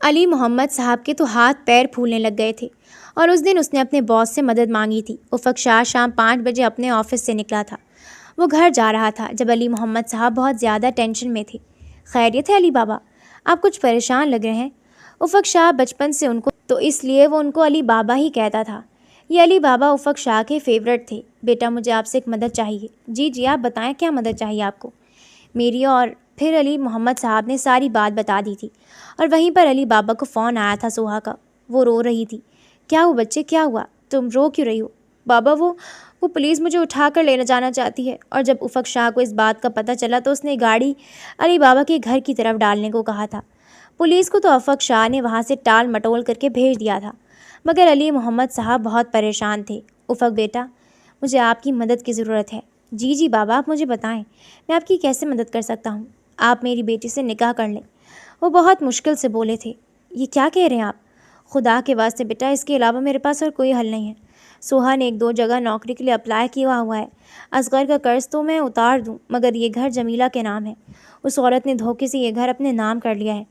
अली मोहम्मद साहब के तो हाथ पैर फूलने लग गए थे, और उस दिन उसने अपने बॉस से मदद मांगी थी। उफक शाह शाम 5 बजे अपने ऑफिस से निकला था। वो घर जा रहा था जब अली मोहम्मद साहब बहुत ज़्यादा टेंशन में थे। खैरियत है अली बाबा, आप कुछ परेशान लग रहे हैं। उफक शाह बचपन से उनको, तो इसलिए वो उनको अली बाबा ही कहता था। ये अली बाबा उफक शाह के फेवरेट थे। बेटा, मुझे आपसे एक मदद चाहिए। जी जी, आप बताएं, क्या मदद चाहिए आपको? मेरी और फिर अली मोहम्मद साहब ने सारी बात बता दी थी और वहीं पर अली बाबा को फ़ोन आया था सोहा का। वो रो रही थी। क्या हुआ बच्चे, क्या हुआ? तुम रो क्यों रही हो? बाबा वो पुलिस मुझे उठा कर लेना जाना चाहती है। और जब उफ़क शाह को इस बात का पता चला तो उसने गाड़ी अली बाबा के घर की तरफ डालने को कहा था। पुलिस को तो उफ़क शाह ने वहाँ से टाल मटोल करके भेज दिया था, मगर अली मोहम्मद साहब बहुत परेशान थे। उफ़क बेटा, मुझे आपकी मदद की ज़रूरत है। जी जी बाबा, आप मुझे बताएं, मैं आपकी कैसे मदद कर सकता हूँ? आप मेरी बेटी से निकाह कर लें। वो बहुत मुश्किल से बोले थे। ये क्या कह रहे हैं आप? खुदा के वास्ते बेटा, इसके अलावा मेरे पास और कोई हल नहीं है। सोहा ने 1-2 जगह नौकरी के लिए अप्लाई किया हुआ है। असगर का कर्ज तो मैं उतार दूँ, मगर ये घर जमीला के नाम है। उस औरत ने धोखे से ये घर अपने नाम कर लिया है।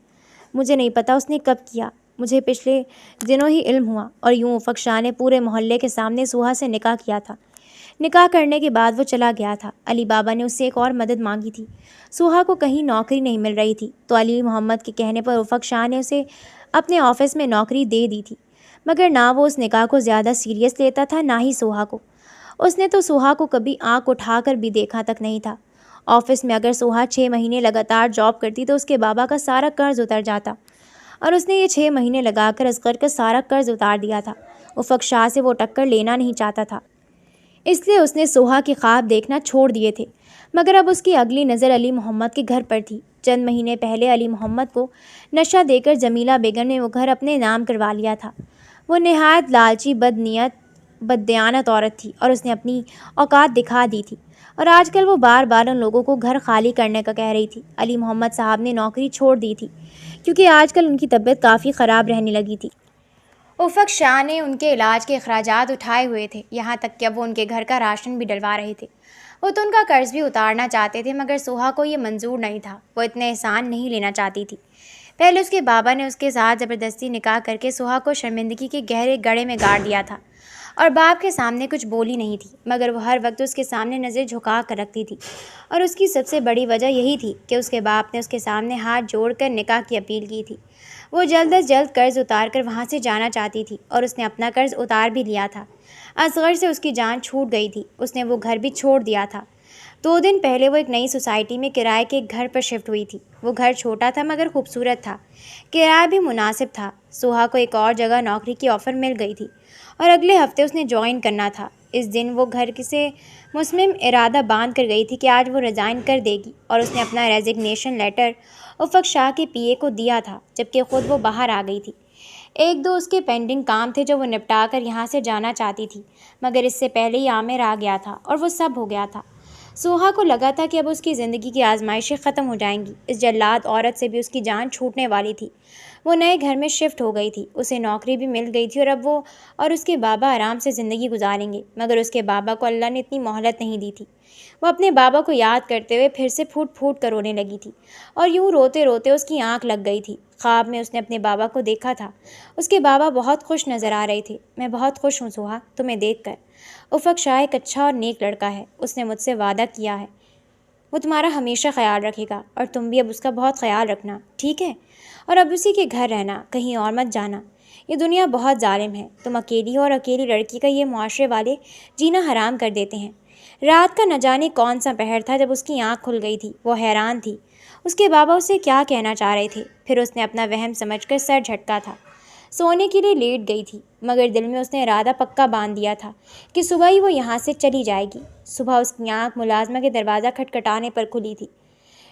मुझे नहीं पता उसने कब किया, मुझे पिछले दिनों ही इल्म हुआ। और यूँ उफ़क शाह ने पूरे मोहल्ले के सामने सोहा से निकाह किया था। निकाह करने के बाद वो चला गया था। अली बाबा ने उससे एक और मदद मांगी थी। सोहा को कहीं नौकरी नहीं मिल रही थी, तो अली मोहम्मद के कहने पर उफ़क शाह ने उसे अपने ऑफिस में नौकरी दे दी थी। मगर ना वो उस निकाह को ज़्यादा सीरियस लेता था, ना ही सोहा को। उसने तो सोहा को कभी आंख उठाकर भी देखा तक नहीं था। ऑफिस में अगर सोहा 6 महीने लगातार जॉब करती तो उसके बाबा का सारा कर्ज उतर जाता, और उसने ये 6 महीने लगाकर असगर का सारा कर्ज उतार दिया था। उफ़क शाह से वो टक्कर लेना नहीं चाहता था, इसलिए उसने सोहा के ख्वाब देखना छोड़ दिए थे। मगर अब उसकी अगली नज़र अली मोहम्मद के घर पर थी। चंद महीने पहले अली मोहम्मद को नशा देकर जमीला बेगम ने वो घर अपने नाम करवा लिया था। वो नहायत लालची, बदनीयत, बददयानत औरत थी और उसने अपनी औकात दिखा दी थी। और आजकल वो बार बार उन लोगों को घर खाली करने का कह रही थी। अली मोहम्मद साहब ने नौकरी छोड़ दी थी, क्योंकि आजकल उनकी तबीयत काफ़ी ख़राब रहने लगी थी। उफ़क शाह ने उनके इलाज के अखराजात उठाए हुए थे, यहाँ तक कि अब वो उनके घर का राशन भी डलवा रहे थे। वो तो उनका कर्ज भी उतारना चाहते थे, मगर सोहा को ये मंजूर नहीं था। वो इतने एहसान नहीं लेना चाहती थी। पहले उसके बाबा ने उसके साथ ज़बरदस्ती निकाह करके सोहा को शर्मिंदगी के गहरे गड्ढे में गाड़ दिया था, और बाप के सामने कुछ बोली नहीं थी, मगर वो हर वक्त उसके सामने नज़र झुका कर रखती थी। और उसकी सबसे बड़ी वजह यही थी कि उसके बाप ने उसके सामने हाथ जोड़कर निकाह की अपील की थी। वो जल्द अज जल्द कर्ज उतार कर वहाँ से जाना चाहती थी, और उसने अपना कर्ज उतार भी लिया था। असगर से उसकी जान छूट गई थी। उसने वो घर भी छोड़ दिया था। 2 दिन पहले वो एक नई सोसाइटी में किराए के एक घर पर शिफ्ट हुई थी। वो घर छोटा था मगर खूबसूरत था, किराया भी मुनासिब था। सोहा को एक और जगह नौकरी की ऑफ़र मिल गई थी और अगले हफ्ते उसने ज्वाइन करना था। इस दिन वो घर से मुस्लिम इरादा बांध कर गई थी कि आज वो रिज़ाइन कर देगी, और उसने अपना रेजिग्नेशन लेटर उफ़क शाह के पीए को दिया था, जबकि ख़ुद वो बाहर आ गई थी। 1-2 उसके पेंडिंग काम थे जो वो निपटा कर यहाँ से जाना चाहती थी, मगर इससे पहले ही आमिर आ गया था और वो सब हो गया था। सोहा को लगा था कि अब उसकी ज़िंदगी की आजमाइशें ख़त्म हो जाएंगी। इस जल्लाद औरत से भी उसकी जान छूटने वाली थी। वो नए घर में शिफ्ट हो गई थी, उसे नौकरी भी मिल गई थी, और अब वो और उसके बाबा आराम से ज़िंदगी गुजारेंगे। मगर उसके बाबा को अल्लाह ने इतनी मोहलत नहीं दी थी। वो अपने बाबा को याद करते हुए फिर से फूट फूट कर रोने लगी थी, और यूँ रोते रोते उसकी आंख लग गई थी। ख्वाब में उसने अपने बाबा को देखा था। उसके बाबा बहुत खुश नज़र आ रहे थे। मैं बहुत खुश हूँ सोहा, तुम्हें देखकर। उफ़क शाह एक अच्छा और नेक लड़का है। उसने मुझसे वादा किया है वो तुम्हारा हमेशा ख्याल रखेगा, और तुम भी अब उसका बहुत ख्याल रखना, ठीक है? और अब उसी के घर रहना, कहीं और मत जाना। ये दुनिया बहुत जालिम है। तुम अकेली हो, और अकेली लड़की का ये मुआशरे वाले जीना हराम कर देते हैं। रात का न जाने कौन सा पहर था जब उसकी आंख खुल गई थी। वो हैरान थी उसके बाबा उसे क्या कहना चाह रहे थे। फिर उसने अपना वहम समझकर सर झटका था। सोने के लिए लेट गई थी, मगर दिल में उसने इरादा पक्का बांध दिया था कि सुबह ही वो यहाँ से चली जाएगी। सुबह उसकी आंख मुलाजमा के दरवाज़ा खटखटाने पर खुली थी।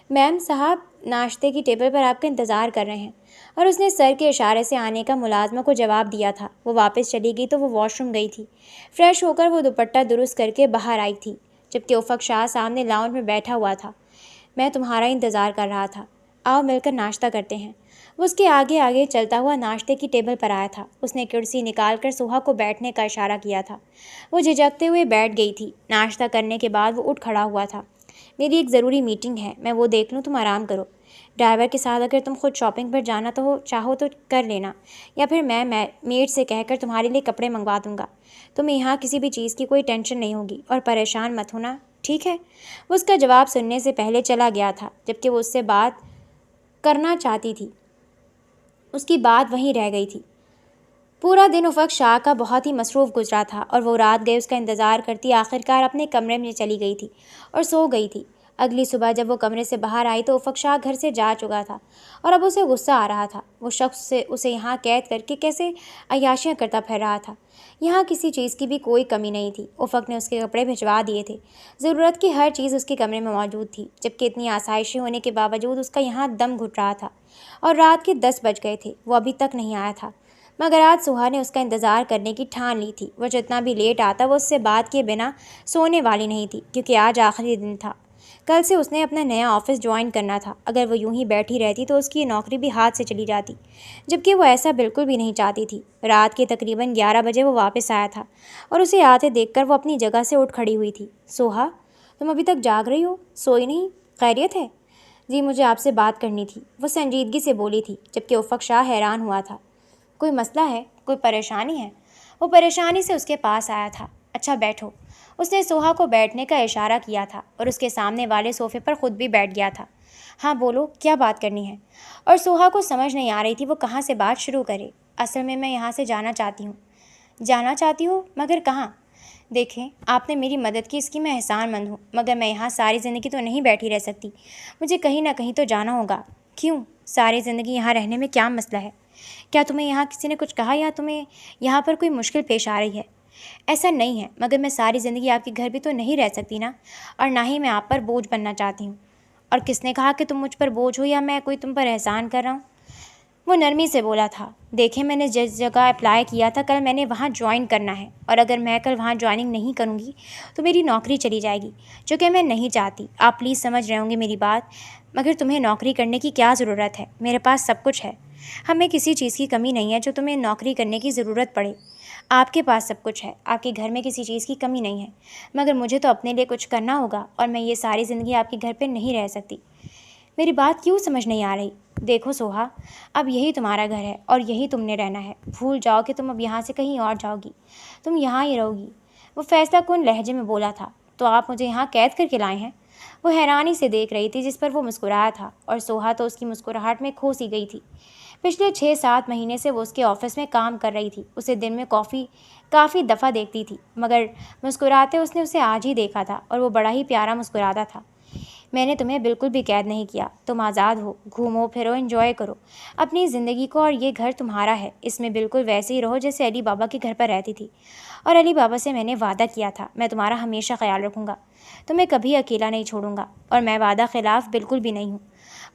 मैम साहब, नाश्ते की टेबल पर आपका इंतज़ार कर रहे हैं। और उसने सर के इशारे से आने का मुलाजमा को जवाब दिया था। वो वापस चली गई तो वो वॉशरूम गई थी। फ्रेश होकर वो दुपट्टा दुरुस्त करके बाहर आई थी, जबकि उफ़क शाह सामने लाउंज में बैठा हुआ था। मैं तुम्हारा इंतज़ार कर रहा था, आओ मिलकर नाश्ता करते हैं। वो उसके आगे आगे चलता हुआ नाश्ते की टेबल पर आया था। उसने कुर्सी निकाल कर सोहा को बैठने का इशारा किया था। वो झिझकते हुए बैठ गई थी। नाश्ता करने के बाद वो उठ खड़ा हुआ था। मेरी एक ज़रूरी मीटिंग है, मैं वो देख लूँ, तुम आराम करो। ड्राइवर के साथ अगर तुम खुद शॉपिंग पर जाना तो चाहो तो कर लेना, या फिर मैं मेड से कहकर तुम्हारे लिए कपड़े मंगवा दूँगा। तुम्हें यहाँ किसी भी चीज़ की कोई टेंशन नहीं होगी, और परेशान मत होना, ठीक है? वो उसका जवाब सुनने से पहले चला गया था, जबकि वो उससे बात करना चाहती थी। उसकी बात वहीं रह गई थी। पूरा दिन उफ़क शाह का बहुत ही मसरूफ़ गुजरा था, और वो रात गए उसका इंतज़ार करती आखिरकार अपने कमरे में चली गई थी और सो गई थी। अगली सुबह जब वो कमरे से बाहर आई तो उफक शाह घर से जा चुका था और अब उसे गुस्सा आ रहा था। वो शख्स से उसे यहाँ कैद करके कैसे अय्याशियाँ करता फिर रहा था। यहाँ किसी चीज़ की भी कोई कमी नहीं थी। उफक ने उसके कपड़े भिजवा दिए थे। ज़रूरत की हर चीज़ उसके कमरे में मौजूद थी, जबकि इतनी आसाइशें होने के बावजूद उसका यहाँ दम घुट रहा था। और रात के 10 बज गए थे, वो अभी तक नहीं आया था। मगर आज सुहा ने उसका इंतज़ार करने की ठान ली थी। वह जितना भी लेट आता वो उससे बात किए बिना सोने वाली नहीं थी, क्योंकि आज आखिरी दिन था। कल से उसने अपना नया ऑफिस ज्वाइन करना था। अगर वो यूं ही बैठी रहती तो उसकी नौकरी भी हाथ से चली जाती, जबकि वो ऐसा बिल्कुल भी नहीं चाहती थी। रात के तकरीबन 11 बजे वो वापस आया था और उसे आते देखकर वो अपनी जगह से उठ खड़ी हुई थी। सोहा, तुम अभी तक जाग रही हो? सोई नहीं? खैरियत है? जी, मुझे आपसे बात करनी थी, वो संजीदगी से बोली थी, जबकि उफक शाह हैरान हुआ था। कोई मसला है? कोई परेशानी है? वो परेशानी से उसके पास आया था। अच्छा बैठो। उसने सोहा को बैठने का इशारा किया था और उसके सामने वाले सोफे पर खुद भी बैठ गया था। हाँ बोलो, क्या बात करनी है? और सोहा को समझ नहीं आ रही थी वो कहाँ से बात शुरू करे। असल में मैं यहाँ से जाना चाहती हूँ। जाना चाहती हो? मगर कहाँ? देखें, आपने मेरी मदद की, इसकी मैं एहसानमंद हूँ, मगर मैं यहाँ सारी ज़िंदगी तो नहीं बैठी रह सकती। मुझे कहीं ना कहीं तो जाना होगा। क्यों? सारी ज़िंदगी यहाँ रहने में क्या मसला है? क्या तुम्हें यहाँ किसी ने कुछ कहा या तुम्हें यहाँ पर कोई मुश्किल पेश आ रही है? ऐसा नहीं है, मगर मैं सारी ज़िंदगी आपके घर भी तो नहीं रह सकती ना, और ना ही मैं आप पर बोझ बनना चाहती हूँ। और किसने कहा कि तुम मुझ पर बोझ हो या मैं कोई तुम पर एहसान कर रहा हूँ? वो नरमी से बोला था। देखें, मैंने जिस जगह अप्लाई किया था कल मैंने वहाँ ज्वाइन करना है, और अगर मैं कल वहाँ ज्वाइनिंग नहीं करूँगी तो मेरी नौकरी चली जाएगी, जो कि मैं नहीं चाहती। आप प्लीज़ समझ रहे होंगे मेरी बात। मगर तुम्हें नौकरी करने की क्या ज़रूरत है? मेरे पास सब कुछ है। हमें किसी चीज़ की कमी नहीं है जो तुम्हें नौकरी करने की ज़रूरत पड़े। आपके पास सब कुछ है, आपके घर में किसी चीज़ की कमी नहीं है। मगर मुझे तो अपने लिए कुछ करना होगा, और मैं ये सारी ज़िंदगी आपके घर पर नहीं रह सकती। मेरी बात क्यों समझ नहीं आ रही? देखो सोहा, अब यही तुम्हारा घर है और यही तुमने रहना है। भूल जाओ कि तुम अब यहाँ से कहीं और जाओगी। तुम यहाँ ही रहोगी। वो फैसला कुन लहजे में बोला था। तो आप मुझे यहाँ कैद करके लाए हैं? वो हैरानी से देख रही थी, जिस पर वो मुस्कुराया था, और सोहा तो उसकी मुस्कुराहट में खो सी गई थी। पिछले 6-7 महीने से वो उसके ऑफिस में काम कर रही थी। उसे दिन में काफ़ी दफ़ा देखती थी, मगर मुस्कुराते उसने उसे आज ही देखा था, और वो बड़ा ही प्यारा मुस्कुराता था। मैंने तुम्हें बिल्कुल भी कैद नहीं किया। तुम आज़ाद हो, घूमो फिरो, एंजॉय करो अपनी ज़िंदगी को, और ये घर तुम्हारा है। इसमें बिल्कुल वैसे ही रहो जैसे अली बाबा के घर पर रहती थी। और अली बाबा से मैंने वादा किया था, मैं तुम्हारा हमेशा ख्याल रखूँगा, तुम्हें कभी अकेला नहीं छोड़ूंगा, और मैं वादा खिलाफ बिल्कुल भी नहीं हूँ।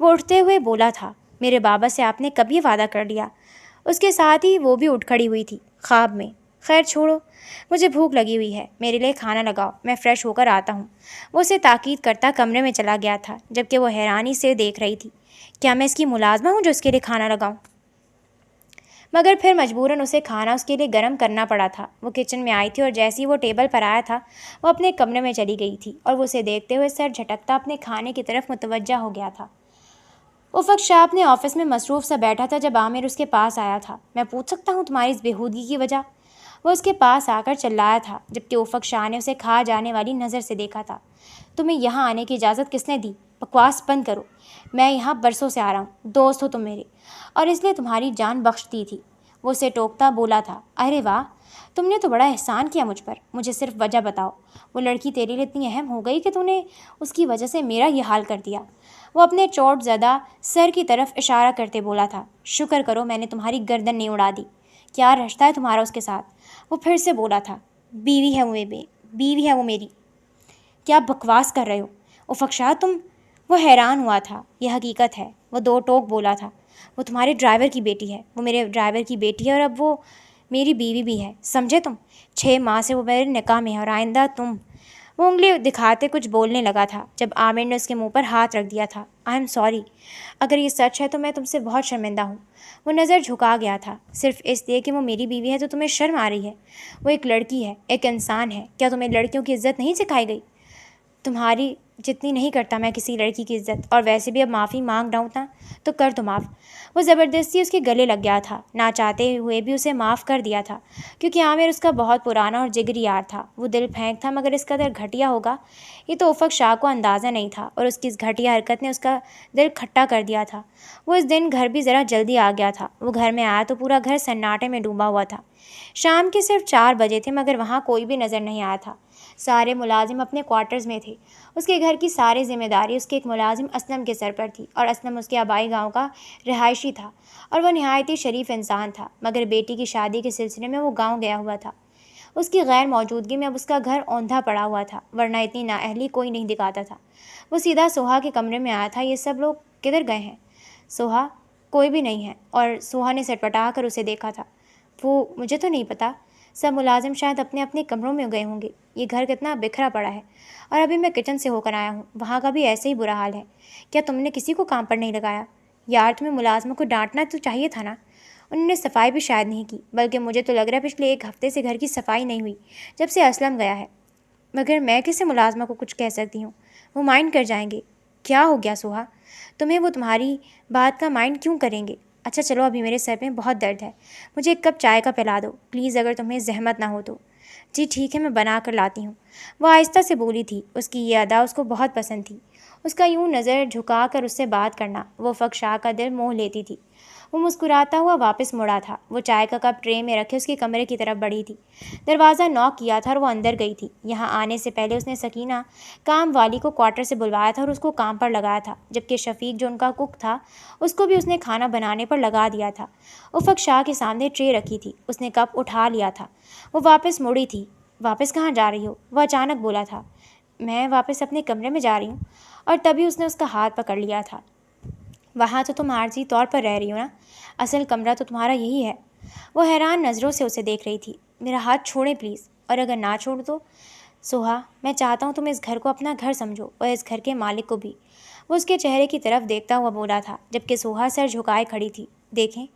वो उठते हुए बोला था। मेरे बाबा से आपने कभी वादा कर लिया? उसके साथ ही वो भी उठ खड़ी हुई थी, ख्वाब में। खैर छोड़ो, मुझे भूख लगी हुई है, मेरे लिए खाना लगाओ, मैं फ़्रेश होकर आता हूँ। वो उसे ताकीद करता कमरे में चला गया था, जबकि वो हैरानी से देख रही थी। क्या मैं इसकी मुलाजमा हूँ जो उसके लिए खाना लगाऊँ? मगर फिर मजबूरन उसे खाना उसके लिए गर्म करना पड़ा था। वो किचन में आई थी और जैसे ही वो टेबल पर आया था, वो अपने कमरे में चली गई थी, और वो उसे देखते हुए सर झटकता अपने खाने की तरफ मुतवज्जा हो गया था। उफक शाह अपने ऑफिस में मसरूफ़ सा बैठा था जब आमिर उसके पास आया था। मैं पूछ सकता हूँ तुम्हारी इस बेहूदगी की वजह? वो उसके पास आकर चिल्लाया था, जबकि उफक शाह ने उसे खा जाने वाली नज़र से देखा था। तुम्हें यहाँ आने की इजाज़त किसने दी? बकवास बंद करो। मैं यहाँ बरसों से आ रहा हूँ, दोस्त हो तुम मेरे, और इसलिए तुम्हारी जान बख्श दी थी। वो उसे टोकता बोला था। अरे वाह, तुमने तो बड़ा एहसान किया मुझ पर। मुझे सिर्फ वजह बताओ, वो लड़की तेरे लिए इतनी अहम हो गई कि तूने उसकी वजह से मेरा ये हाल कर दिया? वो अपने चोट ज़दा सर की तरफ इशारा करते बोला था। शुक्र करो मैंने तुम्हारी गर्दन नहीं उड़ा दी। क्या रिश्ता है तुम्हारा उसके साथ? वो फिर से बोला था। बीवी है वो मेरी। क्या बकवास कर रहे हो उफक शाह तुम? वो हैरान हुआ था। यह हकीकत है, वो दो टोक बोला था। वो तुम्हारे ड्राइवर की बेटी है, वो मेरे ड्राइवर की बेटी है, और अब वो मेरी बीवी भी है, समझे तुम? 6 माह से वो मेरे निकाह में है, और आइंदा तुम। वो उंगली दिखाते कुछ बोलने लगा था जब आमिर ने उसके मुंह पर हाथ रख दिया था। आई एम सॉरी, अगर ये सच है तो मैं तुमसे बहुत शर्मिंदा हूँ। वो नज़र झुका गया था। सिर्फ इसलिए कि वो मेरी बीवी है तो तुम्हें शर्म आ रही है? वो एक लड़की है, एक इंसान है। क्या तुम्हें लड़कियों की इज्जत नहीं सिखाई गई? तुम्हारी जितनी नहीं करता मैं किसी लड़की की इज्जत, और वैसे भी अब माफ़ी मांग रहा हूँ ना, तो कर दो माफ़। वो ज़बरदस्ती उसके गले लग गया था, ना चाहते हुए भी उसे माफ़ कर दिया था, क्योंकि आमिर उसका बहुत पुराना और जिगरी यार था। वो दिल फेंक था, मगर इस कदर घटिया होगा ये तो उफक शाह को अंदाज़ा नहीं था, और उसकी इस घटिया हरकत ने उसका दिल खट्टा कर दिया था। वो इस दिन घर भी ज़रा जल्दी आ गया था। वो घर में आया तो पूरा घर सन्नाटे में डूबा हुआ था। शाम के सिर्फ 4 बजे थे, मगर वहाँ कोई भी नज़र नहीं आया था। सारे मुलाजिम अपने क्वार्टर्स में थे। उसके घर की सारी जिम्मेदारी उसके एक मुलाजिम असलम के सर पर थी और असलम उसके आबाई गांव का रिहायशी था और वह नहायत ही शरीफ इंसान था, मगर बेटी की शादी के सिलसिले में वो गाँव गया हुआ था। उसकी गैर मौजूदगी में अब उसका घर औंधा पड़ा हुआ था, वरना इतनी नाअहली कोई नहीं दिखाता था। वो सीधा सोहा के कमरे में आया था। ये सब लोग किधर गए हैं? सोहा, कोई भी नहीं है। और सोहा ने सटपटा कर उसे देखा था। वो, मुझे तो नहीं पता। सब मुलाजिम शायद अपने अपने कमरों में गए होंगे। ये घर कितना बिखरा पड़ा है। और अभी मैं किचन से होकर आया हूँ, वहाँ का भी ऐसे ही बुरा हाल है। क्या तुमने किसी को काम पर नहीं लगाया? यार, तुम्हें मुलाजमों को डांटना तो चाहिए था ना। उन्होंने सफाई भी शायद नहीं की, बल्कि मुझे तो लग रहा है पिछले 1 हफ्ते से घर की सफाई नहीं हुई, जब से असलम गया है। मगर मैं किसी मुलाजमा को कुछ कह सकती हूँ? वो माइंड कर जाएंगे। क्या हो गया सोहा? तुम्हें वो तुम्हारी बात का माइंड क्यों करेंगे? अच्छा चलो, अभी मेरे सर में बहुत दर्द है, मुझे 1 कप चाय का पिला दो प्लीज़, अगर तुम्हें जहमत ना हो तो। जी ठीक है, मैं बना कर लाती हूँ। वह आहिस्ता से बोली थी। उसकी ये अदा उसको बहुत पसंद थी। उसका यूं नज़र झुका कर उससे बात करना वो फ़ख्र शाह का दिल मोह लेती थी। वो मुस्कुराता हुआ वापस मुड़ा था। वो चाय का कप ट्रे में रखे उसके कमरे की तरफ बढ़ी थी। दरवाज़ा नॉक किया था और वो अंदर गई थी। यहाँ आने से पहले उसने सकीना काम वाली को क्वार्टर से बुलवाया था और उसको काम पर लगाया था, जबकि शफीक जो उनका कुक था उसको भी उसने खाना बनाने पर लगा दिया था। उफ़क़ शाह के सामने ट्रे रखी थी। उसने कप उठा लिया था। वो वापस मुड़ी थी। वापस कहाँ जा रही हो? वह अचानक बोला था। मैं वापस अपने कमरे में जा रही हूँ। और तभी उसने उसका हाथ पकड़ लिया था। वहाँ तो तुम आर्जी तौर पर रह रही हो ना, असल कमरा तो तुम्हारा यही है। वो हैरान नज़रों से उसे देख रही थी। मेरा हाथ छोड़ें प्लीज़, और अगर ना छोड़ तो। सोहा, मैं चाहता हूँ तुम इस घर को अपना घर समझो और इस घर के मालिक को भी। वो उसके चेहरे की तरफ देखता हुआ बोला था, जबकि सोहा सर झुकाए खड़ी थी। देखें,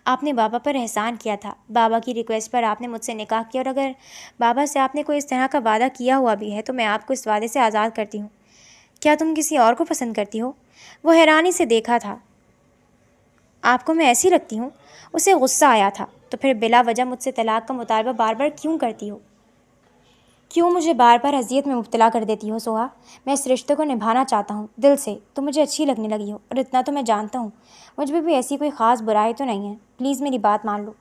आपने बाबा पर एहसान किया था, बाबा की रिक्वेस्ट पर आपने मुझसे निकाह किया, और अगर बाबा से आपने कोई इस तरह का वादा किया हुआ भी है तो मैं आपको इस वादे से आज़ाद करती हूँ। क्या तुम किसी और को पसंद करती हो? वो हैरानी से देखा था। आपको मैं ऐसी लगती हूँ? उसे गुस्सा आया था। तो फिर बिला वजह मुझसे तलाक का मुतालबा बार बार क्यों करती हो? क्यों मुझे बार बार अजियत में मुब्तला कर देती हो सोहा? मैं इस रिश्ते को निभाना चाहता हूँ दिल से। तुम मुझे अच्छी लगने लगी हो, और इतना तो मैं जानता हूँ मुझ में भी ऐसी कोई ख़ास बुराई तो नहीं है। प्लीज़ मेरी बात मान लो।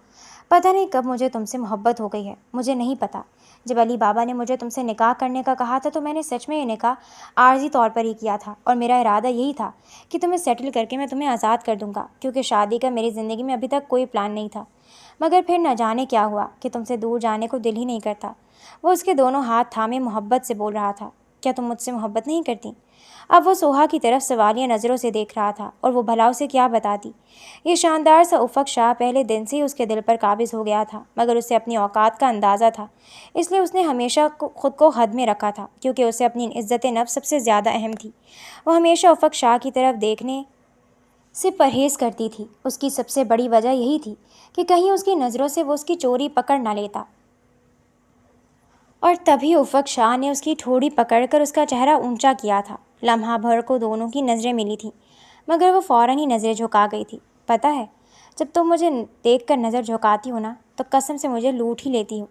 पता नहीं कब मुझे तुमसे मोहब्बत हो गई है, मुझे नहीं पता। जब अली बाबा ने मुझे तुमसे निकाह करने का कहा था तो मैंने सच में ये निकाह आर्जी तौर पर ही किया था, और मेरा इरादा यही था कि तुम्हें सेटल करके मैं तुम्हें आज़ाद कर दूंगा, क्योंकि शादी का मेरी ज़िंदगी में अभी तक कोई प्लान नहीं था। मगर फिर न जाने क्या हुआ कि तुमसे दूर जाने को दिल ही नहीं करता। वो उसके दोनों हाथ थामे मोहब्बत से बोल रहा था। क्या तुम मुझसे मोहब्बत नहीं करती? अब वो सोहा की तरफ सवालिया नज़रों से देख रहा था, और वो भला उसे क्या बताती। ये शानदार सा उफ़क़ शाह पहले दिन से ही उसके दिल पर काबिज़ हो गया था, मगर उसे अपनी औकात का अंदाज़ा था। इसलिए उसने हमेशा खुद को हद में रखा था, क्योंकि उसे अपनी इज़्ज़त नफ्स सबसे ज़्यादा अहम थी। वो हमेशा उफ़क़ शाह की तरफ देखने से परहेज़ करती थी। उसकी सबसे बड़ी वजह यही थी कि कहीं उसकी नज़रों से वो उसकी चोरी पकड़ ना लेता। और तभी उफ़क़ शाह ने उसकी ठोड़ी पकड़कर उसका चेहरा ऊंचा किया था। लम्हा भर को दोनों की नज़रें मिली थीं, मगर वो फ़ौरन ही नज़रें झुका गई थी। पता है, जब तुम मुझे देखकर नज़र झुकाती हो ना, तो कसम से मुझे लूट ही लेती हो।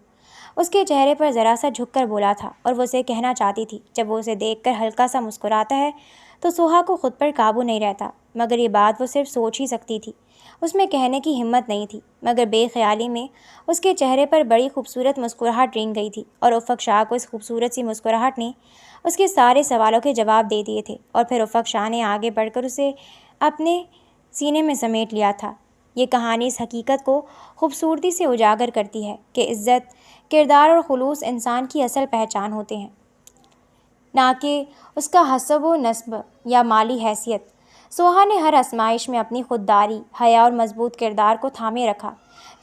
उसके चेहरे पर ज़रा सा झुककर बोला था, और वो उसे कहना चाहती थी। जब वो उसे देखकर हल्का सा मुस्कुराता है तो सोहा को खुद पर काबू नहीं रहता, मगर ये बात वो सिर्फ सोच ही सकती थी, उसमें कहने की हिम्मत नहीं थी। मगर बेख्याली में उसके चेहरे पर बड़ी खूबसूरत मुस्कुराहट रेंग गई थी, और उफ़क़ शाह को इस खूबसूरत सी मुस्कुराहट ने उसके सारे सवालों के जवाब दे दिए थे। और फिर उफ़क़ शाह ने आगे बढ़कर उसे अपने सीने में समेट लिया था। ये कहानी इस हकीकत को खूबसूरती से उजागर करती है कि इज़्ज़त, किरदार और खुलूस इंसान की असल पहचान होते हैं, ना कि उसका हसब व नस्ब या माली हैसियत। सोहा ने हर आजमाइश में अपनी खुददारी, हया और मजबूत किरदार को थामे रखा,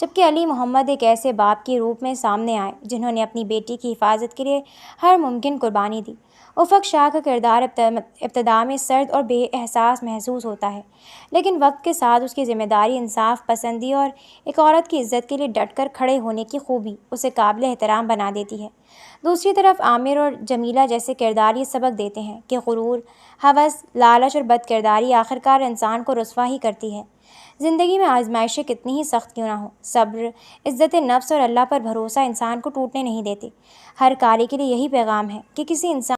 जबकि अली मोहम्मद एक ऐसे बाप के रूप में सामने आए जिन्होंने अपनी बेटी की हिफाजत के लिए हर मुमकिन कुर्बानी दी। उफ़क़ शाह का किरदार इब्तदा में सर्द और बेएहसास महसूस होता है, लेकिन वक्त के साथ उसकी ज़िम्मेदारी, इंसाफ पसंदी और एक औरत की इज़्ज़त के लिए डट कर खड़े होने की खूबी उसे काबिल एहतराम बना देती है। दूसरी तरफ आमिर और जमीला जैसे किरदार ये सबक देते हैं कि गुरूर, हवस, लालच और बद किरदारी आखिरकार इंसान को रुसवा ही करती है। ज़िंदगी में आजमाइशें कितनी ही सख्त क्यों ना हो, सब्र, इज़्ज़त नफ्स और अल्लाह पर भरोसा इंसान को टूटने नहीं देते। हर कार्य के लिए यही पैगाम है कि किसी इंसान